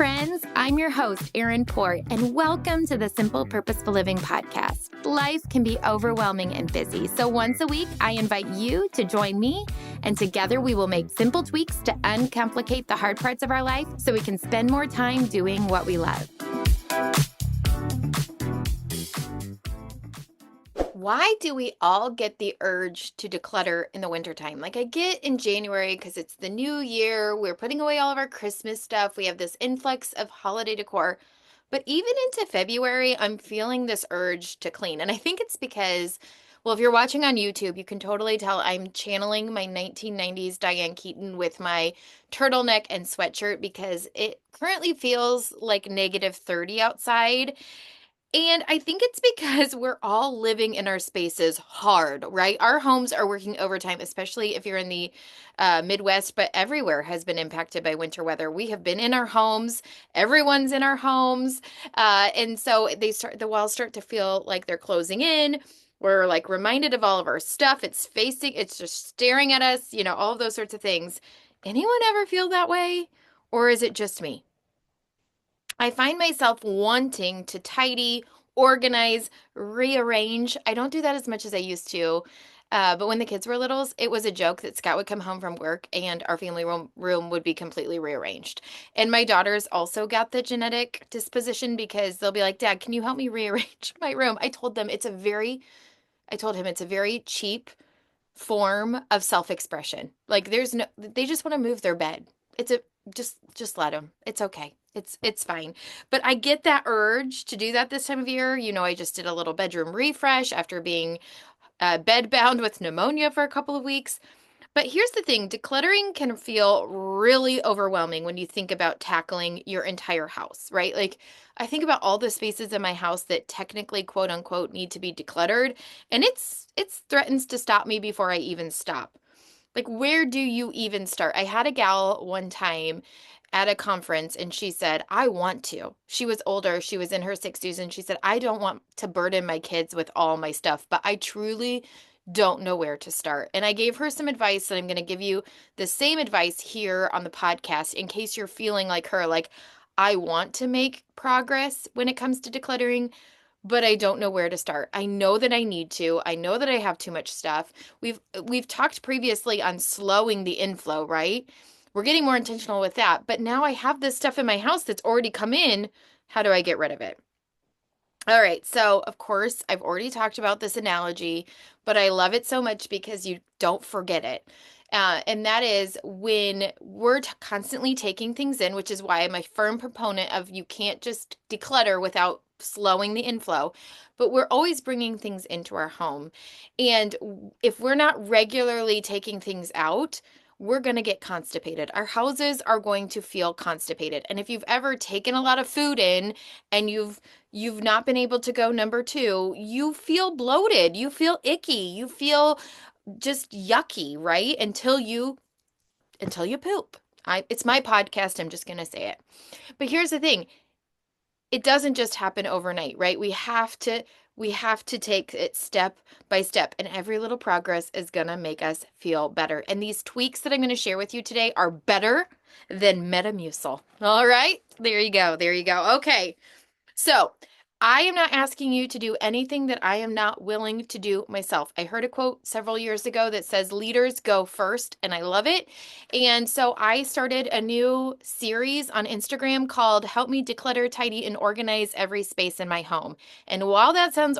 friends. I'm your host, Erin Port, and welcome to the Simple Purposeful Living podcast. Life can be overwhelming and busy, so once a week, I invite you to join me, and together we will make simple tweaks to uncomplicate the hard parts of our life so we can spend more time doing what we love. Why do we all get the urge to declutter in the wintertime? Like I get in January because it's the new year. We're putting away all of our Christmas stuff. We have this influx of holiday decor. But even into February, I'm feeling this urge to clean. And I think it's because, well, if you're watching on YouTube, you can totally tell I'm channeling my 1990s Diane Keaton with my turtleneck and sweatshirt because it currently feels like -30 outside. And I think it's because we're all living in our spaces hard, right? Our homes are working overtime, especially if you're in the Midwest, but everywhere has been impacted by winter weather. We have been in our homes. Everyone's in our homes. And so the walls start to feel like they're closing in. We're like reminded of all of our stuff. It's just staring at us, all of those sorts of things. Anyone ever feel that way? Or is it just me? I find myself wanting to tidy, organize, rearrange. I don't do that as much as I used to. But when the kids were littles, it was a joke that Scott would come home from work and our family room would be completely rearranged. And my daughters also got the genetic disposition because they'll be like, Dad, can you help me rearrange my room? I told him it's a very cheap form of self-expression. Like they just want to move their bed. Just let them. It's okay. It's fine. But I get that urge to do that this time of year. I just did a little bedroom refresh after being bedbound with pneumonia for a couple of weeks. But here's the thing, decluttering can feel really overwhelming when you think about tackling your entire house, right? Like I think about all the spaces in my house that technically, quote unquote, need to be decluttered, and it's threatens to stop me before I even stop. Like, where do you even start? I had a gal one time at a conference and she said, I want to. She was older. She was in her 60s. And she said, I don't want to burden my kids with all my stuff, but I truly don't know where to start. And I gave her some advice, and I'm going to give you the same advice here on the podcast in case you're feeling like her, like I want to make progress when it comes to decluttering, but I don't know where to start. I know that I need to. I know that I have too much stuff. We've talked previously on slowing the inflow, right? We're getting more intentional with that. But now I have this stuff in my house that's already come in. How do I get rid of it? All right. So, of course, I've already talked about this analogy, but I love it so much because you don't forget it. And that is when we're constantly taking things in, which is why I'm a firm proponent of you can't just declutter without slowing the inflow, but we're always bringing things into our home. And if we're not regularly taking things out, we're going to get constipated. Our houses are going to feel constipated. And if you've ever taken a lot of food in and you've not been able to go number 2, you feel bloated, you feel icky, you feel just yucky, right? Until you poop. It's my podcast, I'm just going to say it. But here's the thing. It doesn't just happen overnight, right? We have to take it step by step, and every little progress is going to make us feel better. And these tweaks that I'm going to share with you today are better than Metamucil. All right? There you go. Okay. So, I am not asking you to do anything that I am not willing to do myself. I heard a quote several years ago that says leaders go first, and I love it. And so I started a new series on Instagram called Help Me Declutter, Tidy, and Organize Every Space in My Home. And while that sounds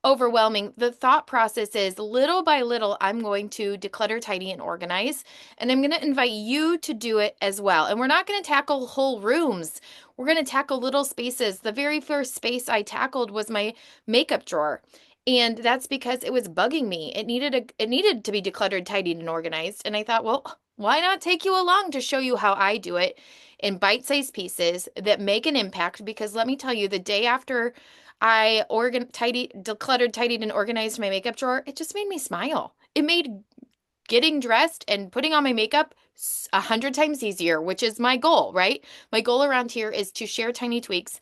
overwhelming, the thought process is little by little, I'm going to declutter, tidy, and organize. And I'm going to invite you to do it as well. And we're not going to tackle whole rooms. We're going to tackle little spaces. The very first space I tackled was my makeup drawer. And that's because it was bugging me. It needed to be decluttered, tidied, and organized. And I thought, well, why not take you along to show you how I do it in bite-sized pieces that make an impact? Because let me tell you, the day after I decluttered, tidied, and organized my makeup drawer, it just made me smile. It made getting dressed and putting on my makeup 100 times easier, which is my goal, right? My goal around here is to share tiny tweaks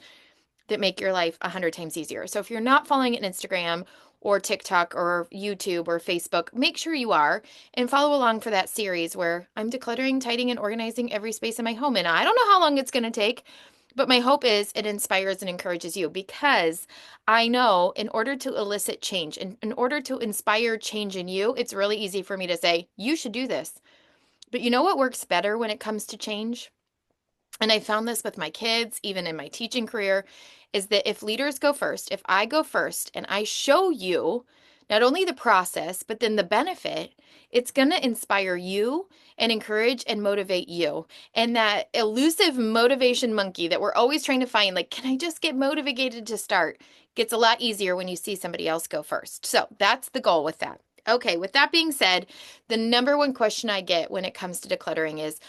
that make your life 100 times easier. So if you're not following it on Instagram or TikTok or YouTube or Facebook, make sure you are and follow along for that series where I'm decluttering, tidying, and organizing every space in my home. And I don't know how long it's going to take, But my hope is it inspires and encourages you, because I know in order to elicit change, in order to inspire change in you, it's really easy for me to say, you should do this. But you know what works better when it comes to change? And I found this with my kids, even in my teaching career, is that if leaders go first, if I go first and I show you not only the process, but then the benefit, it's going to inspire you and encourage and motivate you. And that elusive motivation monkey that we're always trying to find, like, can I just get motivated to start, gets a lot easier when you see somebody else go first. So that's the goal with that. Okay, with that being said, the number one question I get when it comes to decluttering is,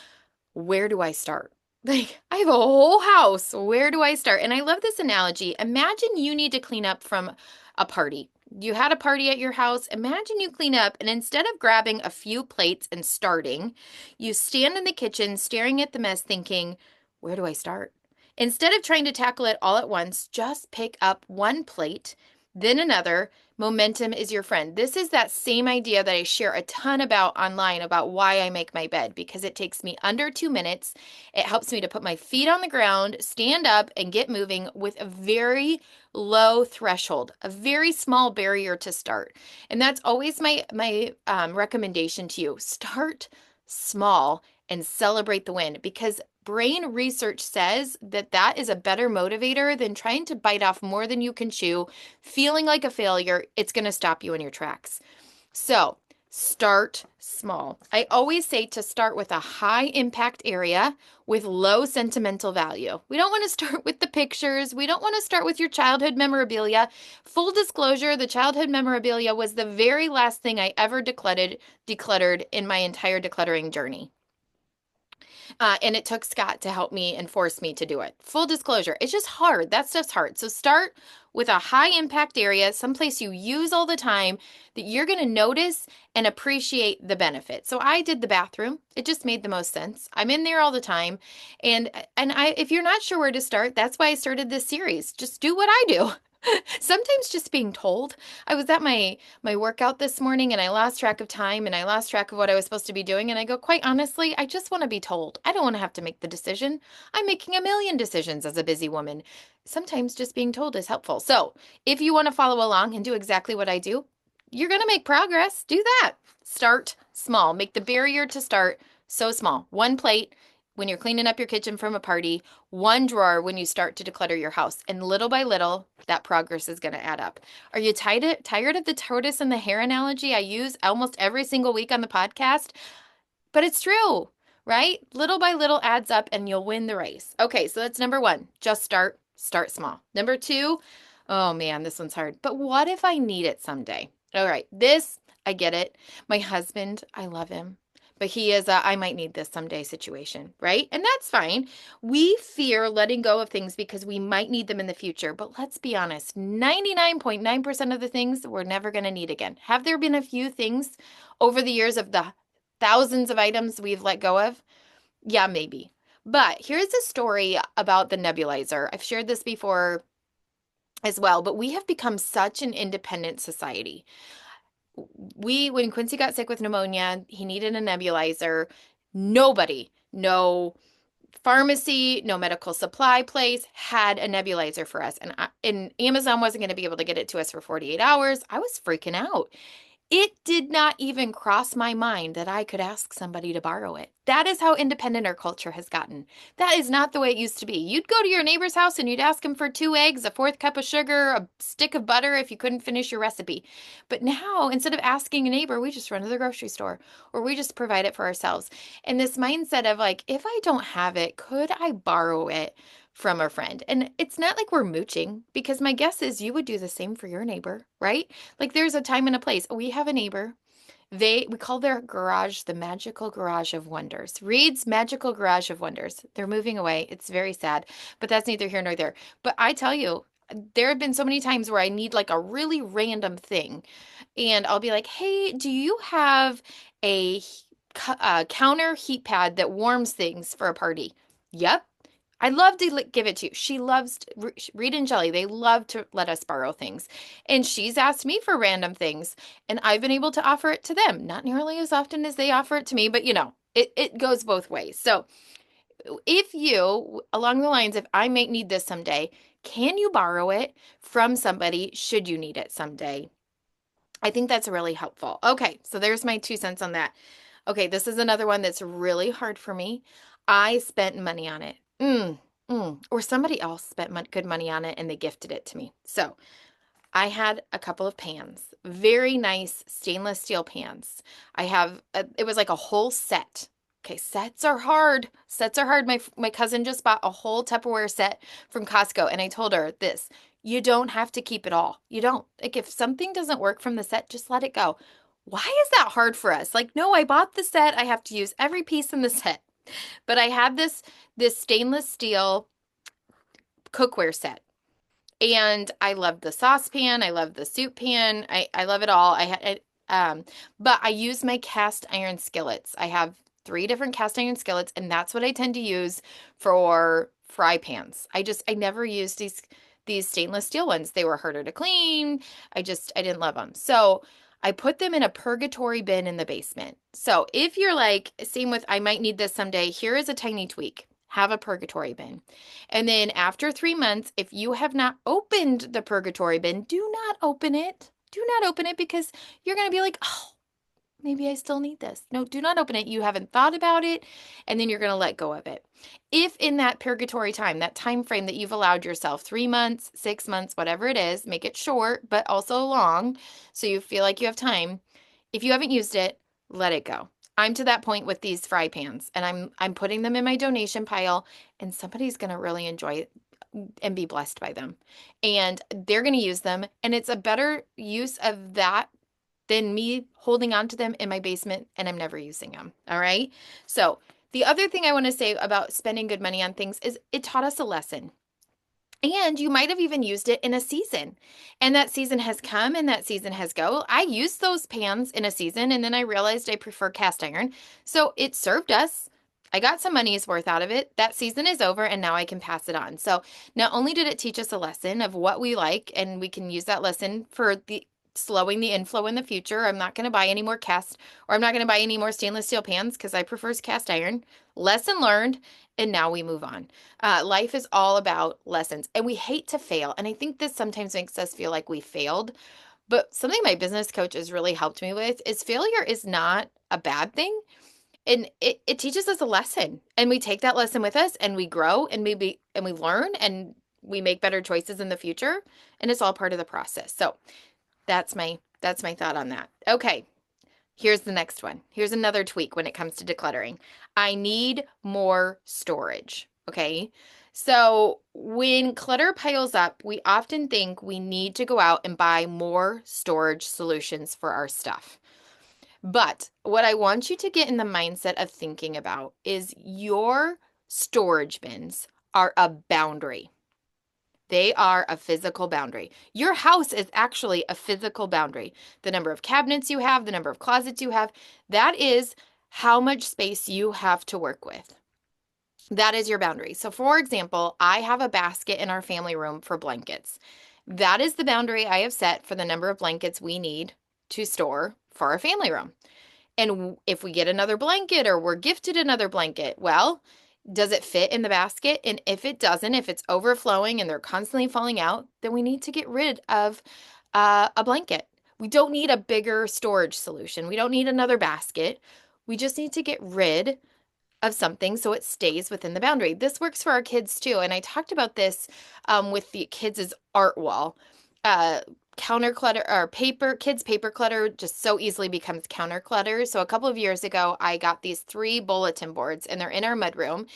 where do I start? Like, I have a whole house. Where do I start? And I love this analogy. Imagine you need to clean up from a party. You had a party at your house. Imagine you clean up, and instead of grabbing a few plates and starting, you stand in the kitchen staring at the mess thinking, where do I start? Instead of trying to tackle it all at once, just pick up one plate, then another. Momentum is your friend. This is that same idea that I share a ton about online about why I make my bed, because it takes me under 2 minutes. It helps me to put my feet on the ground, stand up, and get moving with a very low threshold, a very small barrier to start. And that's always my recommendation to you. Start small and celebrate the win, because brain research says that that is a better motivator than trying to bite off more than you can chew, feeling like a failure. It's going to stop you in your tracks. So start small. I always say to start with a high impact area with low sentimental value. We don't want to start with the pictures. We don't want to start with your childhood memorabilia. Full disclosure, the childhood memorabilia was the very last thing I ever decluttered in my entire decluttering journey. And it took Scott to help me and force me to do it. Full disclosure, it's just hard. That stuff's hard. So start with a high impact area, someplace you use all the time that you're going to notice and appreciate the benefit. So I did the bathroom. It just made the most sense. I'm in there all the time. And if you're not sure where to start, that's why I started this series. Just do what I do. Sometimes just being told. I was at my workout this morning and I lost track of time and I lost track of what I was supposed to be doing, and I go, quite honestly, I just want to be told. I don't want to have to make the decision. I'm making a million decisions as a busy woman. Sometimes just being told is helpful. So, if you want to follow along and do exactly what I do, you're going to make progress. Do that. Start small. Make the barrier to start so small. One plate when you're cleaning up your kitchen from a party, one drawer when you start to declutter your house. And little by little, that progress is going to add up. Are you tired of the tortoise and the hare analogy I use almost every single week on the podcast? But it's true, right? Little by little adds up and you'll win the race. Okay, so that's number one. Just start small. Number two, oh man, this one's hard. But what if I need it someday? All right, this, I get it. My husband, I love him, but he is a I might need this someday situation, right? And that's fine. We fear letting go of things because we might need them in the future. But let's be honest, 99.9% of the things we're never going to need again. Have there been a few things over the years of the thousands of items we've let go of? Yeah, maybe. But here's a story about the nebulizer. I've shared this before as well, but we have become such an independent society. When Quincy got sick with pneumonia, he needed a nebulizer. Nobody, no pharmacy, no medical supply place had a nebulizer for us. And Amazon wasn't going to be able to get it to us for 48 hours. I was freaking out. It did not even cross my mind that I could ask somebody to borrow it. That is how independent our culture has gotten. That is not the way it used to be. You'd go to your neighbor's house and you'd ask him for 2 eggs, a fourth cup of sugar, a stick of butter if you couldn't finish your recipe. But now, instead of asking a neighbor, we just run to the grocery store or we just provide it for ourselves. And this mindset of like, if I don't have it, could I borrow it from a friend? And it's not like we're mooching, because my guess is you would do the same for your neighbor, right? Like there's a time and a place. We have a neighbor. We call their garage the Magical Garage of Wonders. Reed's Magical Garage of Wonders. They're moving away. It's very sad, but that's neither here nor there. But I tell you, there have been so many times where I need like a really random thing, and I'll be like, "Hey, do you have a counter heat pad that warms things for a party?" Yep. I'd love to give it to you. She loves Reed and Jelly. They love to let us borrow things. And she's asked me for random things, and I've been able to offer it to them. Not nearly as often as they offer it to me, but it goes both ways. So if you, along the lines of, I might need this someday, can you borrow it from somebody should you need it someday? I think that's really helpful. Okay, so there's my 2 cents on that. Okay, this is another one that's really hard for me. I spent money on it. Or somebody else spent good money on it and they gifted it to me. So I had a couple of pans, very nice stainless steel pans. It was like a whole set. Okay, sets are hard. Sets are hard. My cousin just bought a whole Tupperware set from Costco, and I told her this, you don't have to keep it all. You don't. Like, if something doesn't work from the set, just let it go. Why is that hard for us? Like, no, I bought the set. I have to use every piece in the set. But I had this stainless steel cookware set. And I love the saucepan. I love the soup pan. I love it all. But I use my cast iron skillets. I have 3 different cast iron skillets, and that's what I tend to use for fry pans. I never used these stainless steel ones. They were harder to clean. I didn't love them. So I put them in a purgatory bin in the basement. So if you're like, same with, I might need this someday, here is a tiny tweak. Have a purgatory bin. And then after 3 months, if you have not opened the purgatory bin, do not open it. Do not open it because you're going to be like, oh, maybe I still need this. No, do not open it. You haven't thought about it, and then you're going to let go of it. If in that purgatory time, that time frame that you've allowed yourself, 3 months, 6 months, whatever it is, make it short, but also long, so you feel like you have time. If you haven't used it, let it go. I'm to that point with these fry pans, and I'm putting them in my donation pile, and somebody's going to really enjoy it and be blessed by them. And they're going to use them, and it's a better use of that than me holding on to them in my basement and I'm never using them. All right. So the other thing I want to say about spending good money on things is it taught us a lesson. And you might have even used it in a season. And that season has come and that season has go. I used those pans in a season and then I realized I prefer cast iron. So it served us. I got some money's worth out of it. That season is over and now I can pass it on. So not only did it teach us a lesson of what we like, and we can use that lesson for the slowing the inflow in the future. I'm not going to buy any more I'm not going to buy any more stainless steel pans because I prefer cast iron. Lesson learned. And now we move on. Life is all about lessons, and we hate to fail. And I think this sometimes makes us feel like we failed. But something my business coach has really helped me with is failure is not a bad thing. And it teaches us a lesson. And we take that lesson with us and we grow and we learn and we make better choices in the future. And it's all part of the process. So that's my thought on that. Okay. Here's the next one. Here's another tweak when it comes to decluttering. I need more storage. Okay. So when clutter piles up, we often think we need to go out and buy more storage solutions for our stuff. But what I want you to get in the mindset of thinking about is your storage bins are a boundary. They are a physical boundary. Your house is actually a physical boundary. The number of cabinets you have, the number of closets you have, that is how much space you have to work with. That is your boundary. So for example, I have a basket in our family room for blankets. That is the boundary I have set for the number of blankets we need to store for our family room. And if we get another blanket or we're gifted another blanket, well, does it fit in the basket? And if it doesn't, if it's overflowing and they're constantly falling out, then we need to get rid of a blanket. We don't need a bigger storage solution. We don't need another basket. We just need to get rid of something so it stays within the boundary. This works for our kids too. And I talked about this with the kids' art wall. Counter clutter or kids paper clutter just so easily becomes counter clutter. So a couple of years ago, I got these 3 bulletin boards and they're in our mudroom.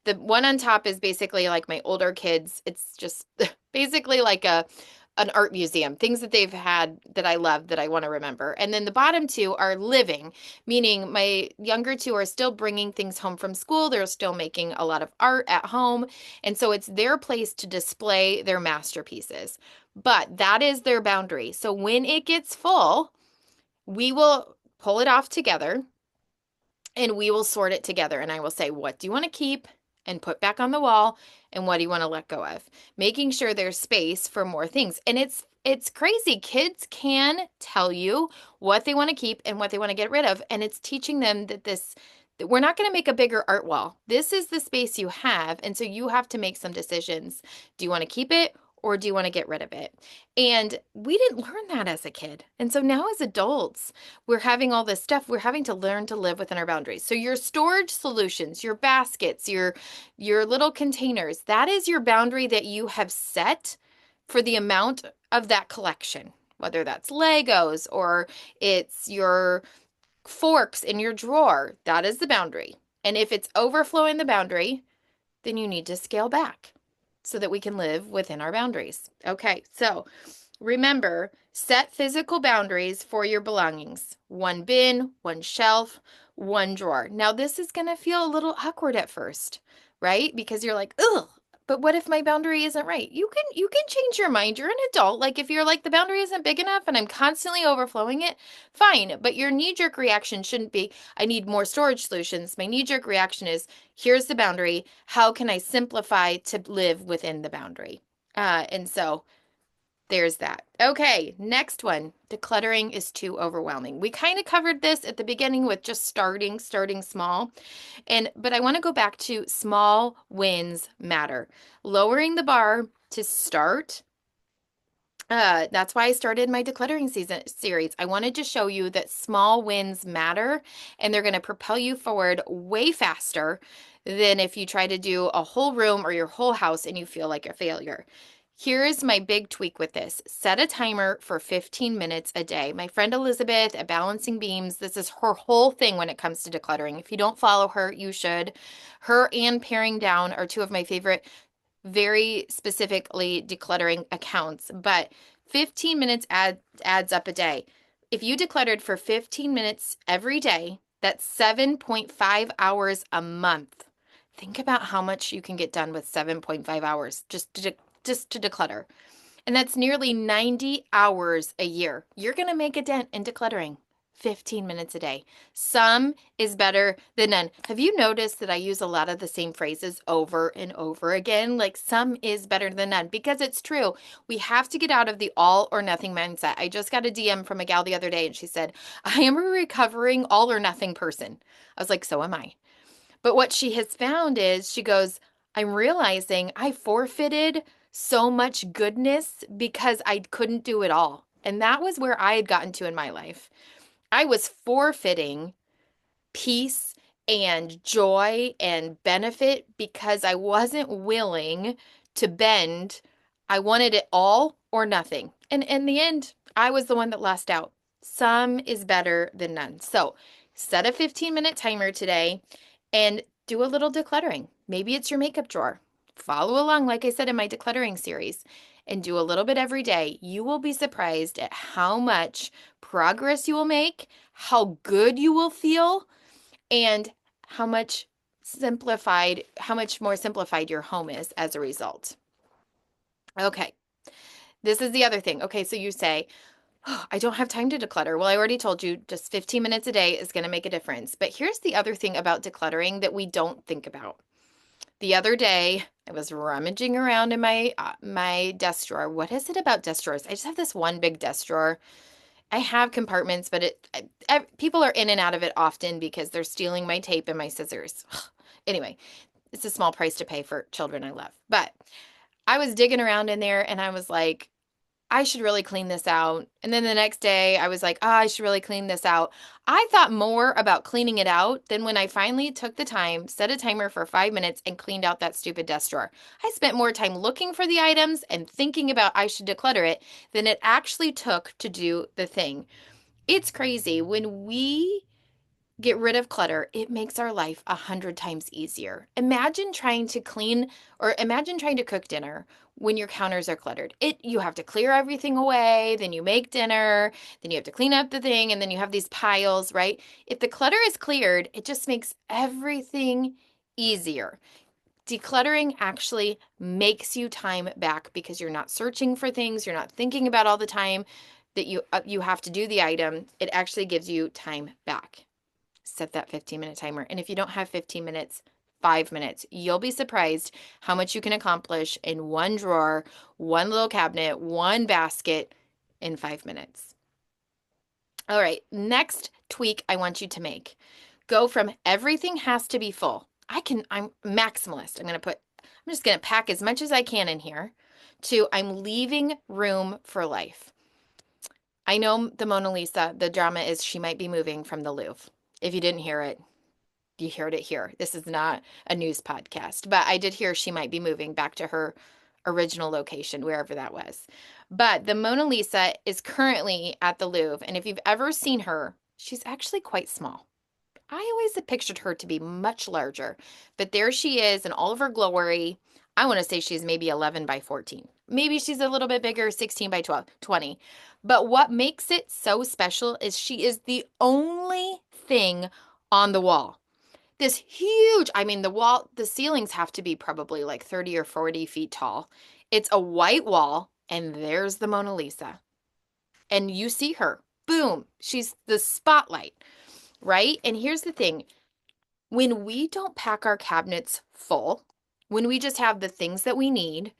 The one on top is basically like my older kids. It's just basically like an art museum, things that they've had that I love that I want to remember. And then the bottom 2 are living, meaning my younger 2 are still bringing things home from school. They're still making a lot of art at home. And so it's their place to display their masterpieces. But that is their boundary. So when it gets full, we will pull it off together and we will sort it together. And I will say, what do you want to keep and put back on the wall? And what do you want to let go of? Making sure there's space for more things. And it's crazy. Kids can tell you what they want to keep and what they want to get rid of. And it's teaching them that We're not going to make a bigger art wall. This is the space you have. And so you have to make some decisions. Do you want to keep it or do you want to get rid of it? And we didn't learn that as a kid. And so now as adults, we're having all this stuff. We're having to learn to live within our boundaries. So your storage solutions, your baskets, your little containers, that is your boundary that you have set for the amount of that collection, whether that's Legos or it's your forks in your drawer. That is the boundary. And if it's overflowing the boundary, then you need to scale back so that we can live within our boundaries. Okay, so remember, set physical boundaries for your belongings. One bin, one shelf, one drawer. Now, this is going to feel a little awkward at first, right? Because you're like, ugh, but what if my boundary isn't right? You can change your mind. You're an adult. Like if you're like the boundary isn't big enough and I'm constantly overflowing it, fine. But your knee-jerk reaction shouldn't be, I need more storage solutions. My knee-jerk reaction is, here's the boundary. How can I simplify to live within the boundary? And so there's that. Okay, next one. Decluttering is too overwhelming. We kind of covered this at the beginning with just starting small. But I want to go back to small wins matter. Lowering the bar to start. That's why I started my decluttering series. I wanted to show you that small wins matter and they're going to propel you forward way faster than if you try to do a whole room or your whole house and you feel like a failure. Here's my big tweak with this. Set a timer for 15 minutes a day. My friend Elizabeth at Balancing Beams, this is her whole thing when it comes to decluttering. If you don't follow her, you should. Her and Paring Down are two of my favorite, very specifically decluttering accounts, but 15 minutes adds up a day. If you decluttered for 15 minutes every day, that's 7.5 hours a month. Think about how much you can get done with 7.5 hours just to declutter. And that's nearly 90 hours a year. You're going to make a dent in decluttering. 15 minutes a day. Some is better than none. Have you noticed that I use a lot of the same phrases over and over again? Like some is better than none because it's true. We have to get out of the all or nothing mindset. I just got a DM from a gal the other day and she said, I am a recovering all or nothing person. I was like, so am I. But what she has found is she goes, I'm realizing I forfeited so much goodness because I couldn't do it all. And that was where I had gotten to in my life. I was forfeiting peace and joy and benefit because I wasn't willing to bend. I wanted it all or nothing. And in the end, I was the one that lost out. Some is better than none. So set a 15-minute timer today and do a little decluttering. Maybe it's your makeup drawer. Follow along, like I said, in my decluttering series and do a little bit every day. You will be surprised at how much progress you will make, how good you will feel, and how much more simplified your home is as a result. Okay, this is the other thing. Okay, so you say, oh, I don't have time to declutter. Well, I already told you just 15 minutes a day is going to make a difference. But here's the other thing about decluttering that we don't think about. The other day, I was rummaging around in my desk drawer. What is it about desk drawers? I just have this one big desk drawer. I have compartments, but people are in and out of it often because they're stealing my tape and my scissors. Anyway, it's a small price to pay for children I love. But I was digging around in there and I was like, I should really clean this out. And then the next day I was like, I should really clean this out. I thought more about cleaning it out than when I finally took the time, set a timer for 5 minutes and cleaned out that stupid desk drawer. I spent more time looking for the items and thinking about I should declutter it than it actually took to do the thing. It's crazy. When we get rid of clutter, it makes our life 100 times easier. Imagine trying to cook dinner when your counters are cluttered. You have to clear everything away, then you make dinner, then you have to clean up the thing, and then you have these piles, right? If the clutter is cleared, it just makes everything easier. Decluttering actually makes you time back because you're not searching for things, you're not thinking about all the time that you have to do the item. It actually gives you time back. Set that 15-minute timer. And if you don't have 15 minutes, 5 minutes, you'll be surprised how much you can accomplish in one drawer, one little cabinet, one basket in 5 minutes. All right, next tweak I want you to make. go from everything has to be full. I'm maximalist. I'm just going to pack as much as I can in here to I'm leaving room for life. I know the Mona Lisa, the drama is she might be moving from the Louvre. If you didn't hear it, you heard it here. This is not a news podcast, but I did hear she might be moving back to her original location, wherever that was. But the Mona Lisa is currently at the Louvre, and if you've ever seen her, she's actually quite small. I always have pictured her to be much larger, but there she is in all of her glory. I want to say she's maybe 11 by 14. Maybe she's a little bit bigger, 16 by 20. But what makes it so special is she is the only thing on the wall. This huge, the ceilings have to be probably like 30 or 40 feet tall. It's a white wall, and there's the Mona Lisa. And you see her. Boom. She's the spotlight, right? And here's the thing. When we don't pack our cabinets full, when we just have the things that we need,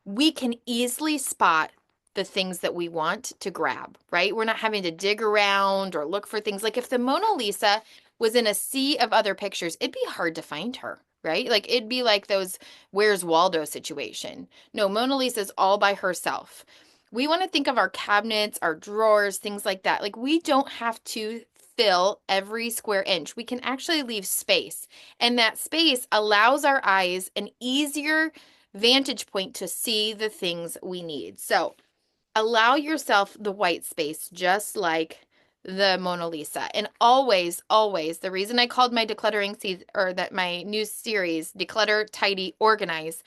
we can easily spot the things that we want to grab, right? We're not having to dig around or look for things. Like if the Mona Lisa was in a sea of other pictures, it'd be hard to find her, right? Like it'd be like those Where's Waldo situation. No, Mona Lisa's all by herself. We want to think of our cabinets, our drawers, things like that. Like we don't have to fill every square inch. We can actually leave space. And that space allows our eyes an easier vantage point to see the things we need. So allow yourself the white space, just like the Mona Lisa. And always, always, the reason I called my decluttering my new series, Declutter, Tidy, Organize,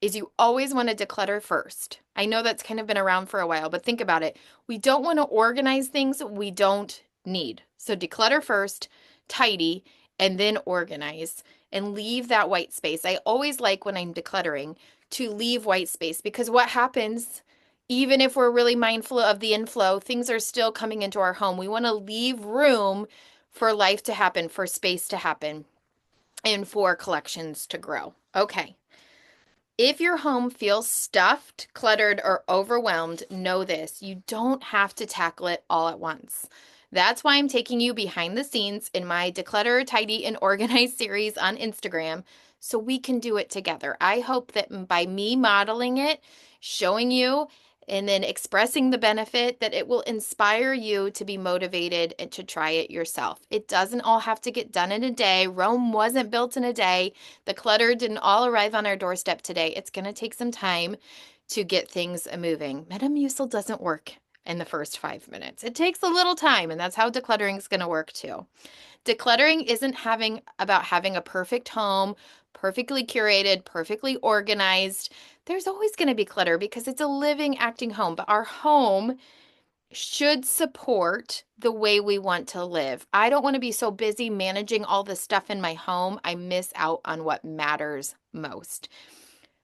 is you always want to declutter first. I know that's kind of been around for a while, but think about it. We don't want to organize things we don't need. So declutter first, tidy, and then organize, and leave that white space. I always like when I'm decluttering to leave white space, because what happens, even if we're really mindful of the inflow, things are still coming into our home. We want to leave room for life to happen, for space to happen, and for collections to grow. Okay. If your home feels stuffed, cluttered, or overwhelmed, know this: you don't have to tackle it all at once. That's why I'm taking you behind the scenes in my Declutter, Tidy, and Organize series on Instagram, so we can do it together. I hope that by me modeling it, showing you, and then expressing the benefit, that it will inspire you to be motivated and to try it yourself. It doesn't all have to get done in a day. Rome wasn't built in a day. The clutter didn't all arrive on our doorstep today. It's going to take some time to get things moving. Metamucil doesn't work in the first 5 minutes. It takes a little time, and that's how decluttering is going to work too. Decluttering isn't about having a perfect home, perfectly curated, perfectly organized. There's always going to be clutter because it's a living, acting home, but our home should support the way we want to live. I don't want to be so busy managing all the stuff in my home, I miss out on what matters most.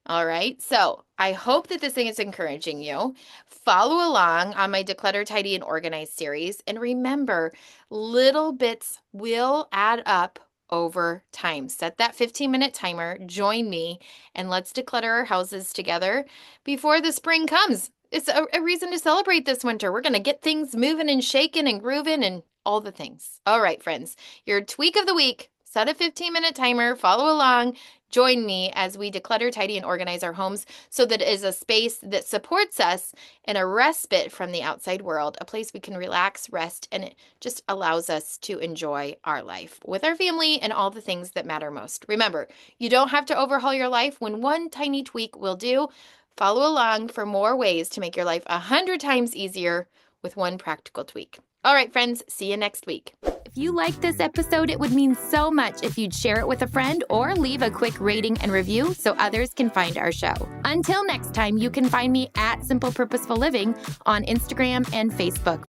All right, so I hope that this thing is encouraging you. Follow along on my Declutter, Tidy, and Organize series. And remember, little bits will add up over time. Set that 15-minute timer, join me, and let's declutter our houses together before the spring comes. It's a reason to celebrate this winter. We're going to get things moving and shaking and grooving and all the things. All right, friends, your tweak of the week: set a 15-minute timer, follow along, join me as we declutter, tidy, and organize our homes so that it is a space that supports us and a respite from the outside world, a place we can relax, rest, and it just allows us to enjoy our life with our family and all the things that matter most. Remember, you don't have to overhaul your life. When one tiny tweak will do, follow along for more ways to make your life 100 times easier with one practical tweak. All right, friends, see you next week. If you liked this episode, it would mean so much if you'd share it with a friend or leave a quick rating and review so others can find our show. Until next time, you can find me at Simple Purposeful Living on Instagram and Facebook.